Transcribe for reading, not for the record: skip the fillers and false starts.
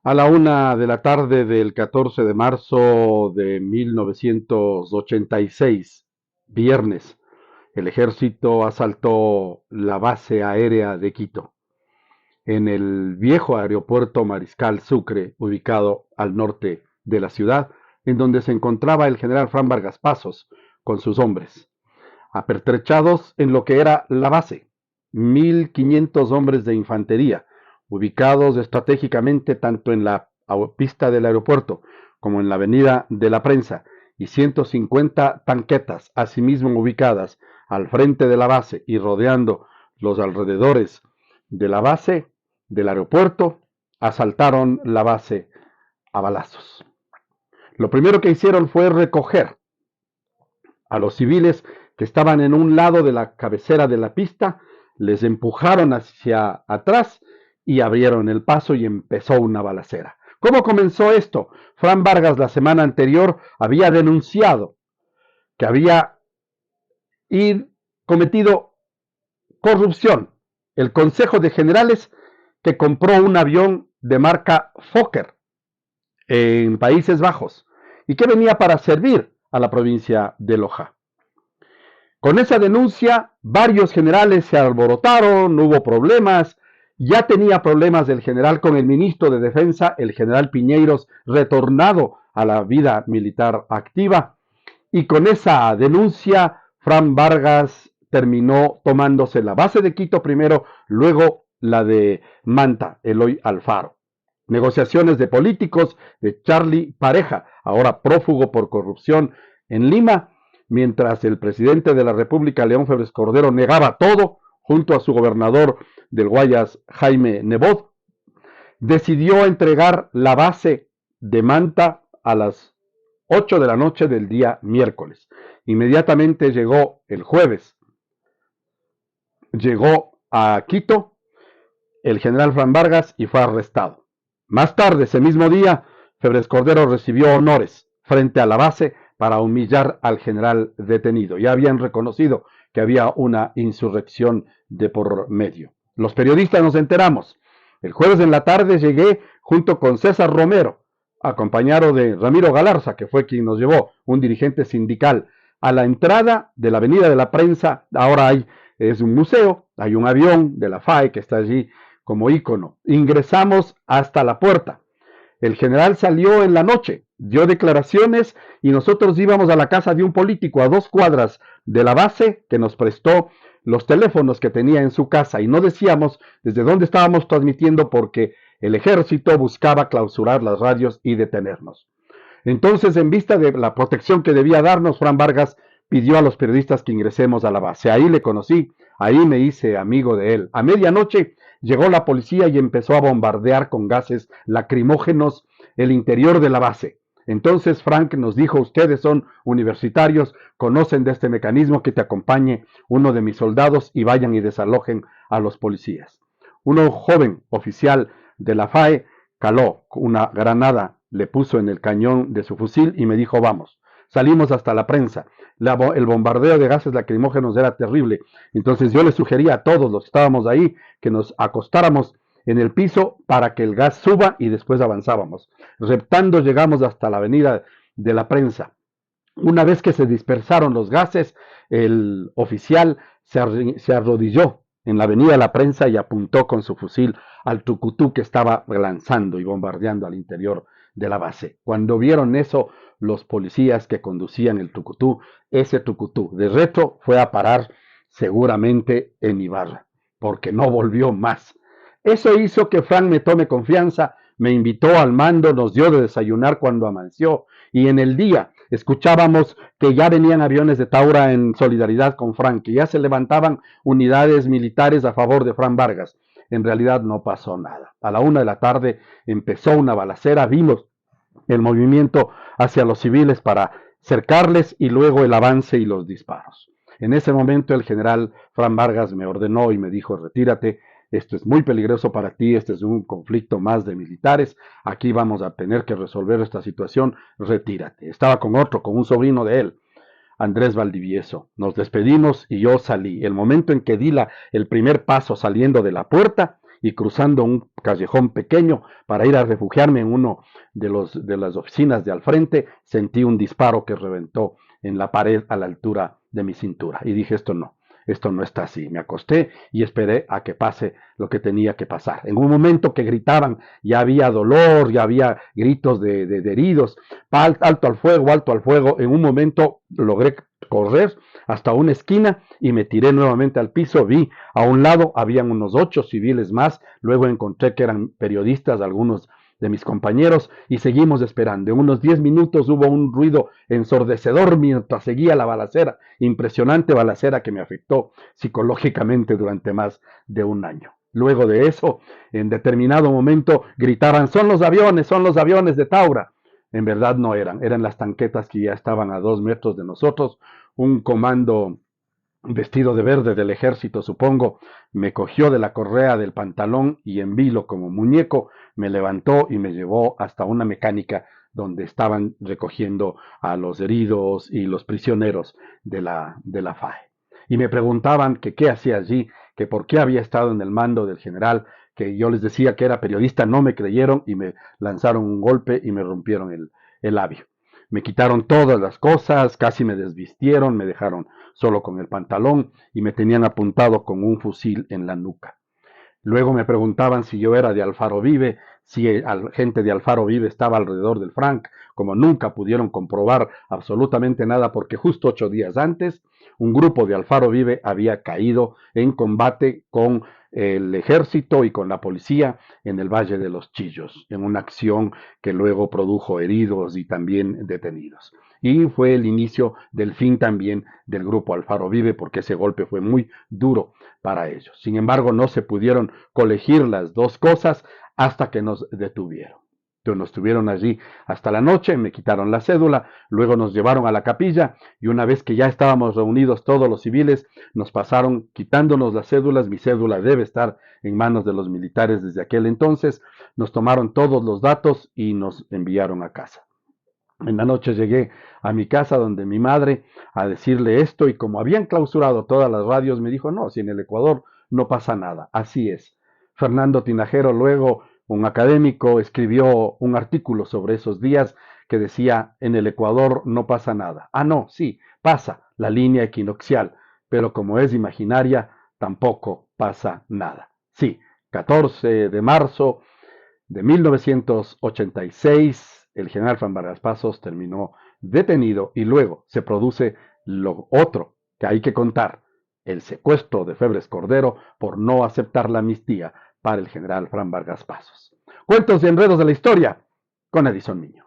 A la 1 de la tarde del 14 de marzo de 1986, viernes, el ejército asaltó la base aérea de Quito, en el viejo aeropuerto Mariscal Sucre, ubicado al norte de la ciudad, en donde se encontraba el general Fran Vargas Pasos con sus hombres, apertrechados en lo que era la base, 1.500 hombres de infantería, ubicados estratégicamente tanto en la pista del aeropuerto como en la avenida de la Prensa, y 150 tanquetas, asimismo ubicadas al frente de la base y rodeando los alrededores de la base del aeropuerto, asaltaron la base a balazos. Lo primero que hicieron fue recoger a los civiles que estaban en un lado de la cabecera de la pista, les empujaron hacia atrás y abrieron el paso y empezó una balacera. ¿Cómo comenzó esto? Fran Vargas la semana anterior había denunciado que había cometido corrupción. El Consejo de Generales que compró un avión de marca Fokker en Países Bajos y que venía para servir a la provincia de Loja. Con esa denuncia, varios generales se alborotaron, hubo problemas, ya tenía problemas el general con el ministro de Defensa, el general Piñeiros, retornado a la vida militar activa, y con esa denuncia, Fran Vargas terminó tomándose la base de Quito primero, luego la de Manta, Eloy Alfaro. Negociaciones de políticos de Charlie Pareja, ahora prófugo por corrupción en Lima, mientras el presidente de la República, León Febres Cordero, negaba todo, junto a su gobernador del Guayas, Jaime Nebot, decidió entregar la base de Manta a las 8 de la noche del día miércoles. Inmediatamente llegó el jueves, llegó a Quito el general Fran Vargas y fue arrestado. Más tarde, ese mismo día, Febres Cordero recibió honores frente a la base para humillar al general detenido. Ya habían reconocido que había una insurrección de por medio. Los periodistas nos enteramos. El jueves en la tarde llegué junto con César Romero, acompañado de Ramiro Galarza, que fue quien nos llevó, un dirigente sindical, a la entrada de la Avenida de la Prensa. Ahora es un museo, hay un avión de la FAE que está allí como ícono. Ingresamos hasta la puerta. El general salió en la noche, dio declaraciones y nosotros íbamos a la casa de un político a 2 cuadras de la base que nos prestó los teléfonos que tenía en su casa y no decíamos desde dónde estábamos transmitiendo porque el ejército buscaba clausurar las radios y detenernos. Entonces, en vista de la protección que debía darnos, Fran Vargas pidió a los periodistas que ingresemos a la base. Ahí le conocí, ahí me hice amigo de él. A medianoche llegó la policía y empezó a bombardear con gases lacrimógenos el interior de la base. Entonces Frank nos dijo, ustedes son universitarios, conocen de este mecanismo, que te acompañe uno de mis soldados y vayan y desalojen a los policías. Uno joven oficial de la FAE caló una granada, le puso en el cañón de su fusil y me dijo, vamos. Salimos hasta la Prensa. El bombardeo de gases lacrimógenos era terrible. Entonces yo le sugería a todos los que estábamos ahí que nos acostáramos en el piso para que el gas suba y después avanzábamos. Reptando llegamos hasta la Avenida de la Prensa. Una vez que se dispersaron los gases, el oficial se arrodilló en la Avenida de la Prensa y apuntó con su fusil al tucutú que estaba lanzando y bombardeando al interior de la base. Cuando vieron eso, los policías que conducían el tucutú, ese tucutú de retro fue a parar seguramente en Ibarra, porque no volvió más. Eso hizo que Frank me tome confianza, me invitó al mando, nos dio de desayunar cuando amaneció y en el día escuchábamos que ya venían aviones de Taura en solidaridad con Frank, que ya se levantaban unidades militares a favor de Fran Vargas. En realidad no pasó nada. A la 1 de la tarde empezó una balacera, vimos el movimiento hacia los civiles para cercarles y luego el avance y los disparos. En ese momento el general Fran Vargas me ordenó y me dijo, retírate, esto es muy peligroso para ti, este es un conflicto más de militares, aquí vamos a tener que resolver esta situación, retírate. Estaba con otro, con un sobrino de él, Andrés Valdivieso. Nos despedimos y yo salí. El momento en que di el primer paso saliendo de la puerta, y cruzando un callejón pequeño para ir a refugiarme en uno de las oficinas de al frente, sentí un disparo que reventó en la pared a la altura de mi cintura. Y dije, esto no está así. Me acosté y esperé a que pase lo que tenía que pasar. En un momento que gritaban, ya había dolor, ya había gritos de heridos, alto al fuego, alto al fuego. En un momento logré correr hasta una esquina y me tiré nuevamente al piso. Vi a un lado, habían unos 8 civiles más. Luego encontré que eran periodistas, algunos de mis compañeros, y seguimos esperando. En unos 10 minutos hubo un ruido ensordecedor mientras seguía la balacera, impresionante balacera que me afectó psicológicamente durante más de un año. Luego de eso, en determinado momento gritaban, son los aviones de Taura. En verdad no eran las tanquetas que ya estaban a 2 metros de nosotros. Un comando vestido de verde del ejército, supongo, me cogió de la correa del pantalón y en vilo como muñeco, me levantó y me llevó hasta una mecánica donde estaban recogiendo a los heridos y los prisioneros de la FAE. Y me preguntaban que qué hacía allí, que por qué había estado en el mando del general, que yo les decía que era periodista, no me creyeron y me lanzaron un golpe y me rompieron el labio. Me quitaron todas las cosas, casi me desvistieron, me dejaron solo con el pantalón y me tenían apuntado con un fusil en la nuca. Luego me preguntaban si yo era de Alfaro Vive, si gente de Alfaro Vive estaba alrededor del Franc, como nunca pudieron comprobar absolutamente nada porque justo 8 días antes un grupo de Alfaro Vive había caído en combate con el ejército y con la policía en el Valle de los Chillos, en una acción que luego produjo heridos y también detenidos. Y fue el inicio del fin también del grupo Alfaro Vive, porque ese golpe fue muy duro para ellos. Sin embargo, no se pudieron colegir las dos cosas hasta que nos detuvieron. Entonces nos tuvieron allí hasta la noche, me quitaron la cédula, luego nos llevaron a la capilla y una vez que ya estábamos reunidos todos los civiles, nos pasaron quitándonos las cédulas, mi cédula debe estar en manos de los militares desde aquel entonces, nos tomaron todos los datos y nos enviaron a casa. En la noche llegué a mi casa donde mi madre a decirle esto y como habían clausurado todas las radios me dijo, no, si en el Ecuador no pasa nada, así es. Fernando Tinajero, luego un académico, escribió un artículo sobre esos días que decía, en el Ecuador no pasa nada. Ah, no, sí, pasa la línea equinoccial, pero como es imaginaria, tampoco pasa nada. Sí, 14 de marzo de 1986, el general Fran Vargas Pasos terminó detenido y luego se produce lo otro que hay que contar, el secuestro de Febres Cordero por no aceptar la amnistía para el general Fran Vargas Pasos. Cuentos y enredos de la historia con Edison Miño.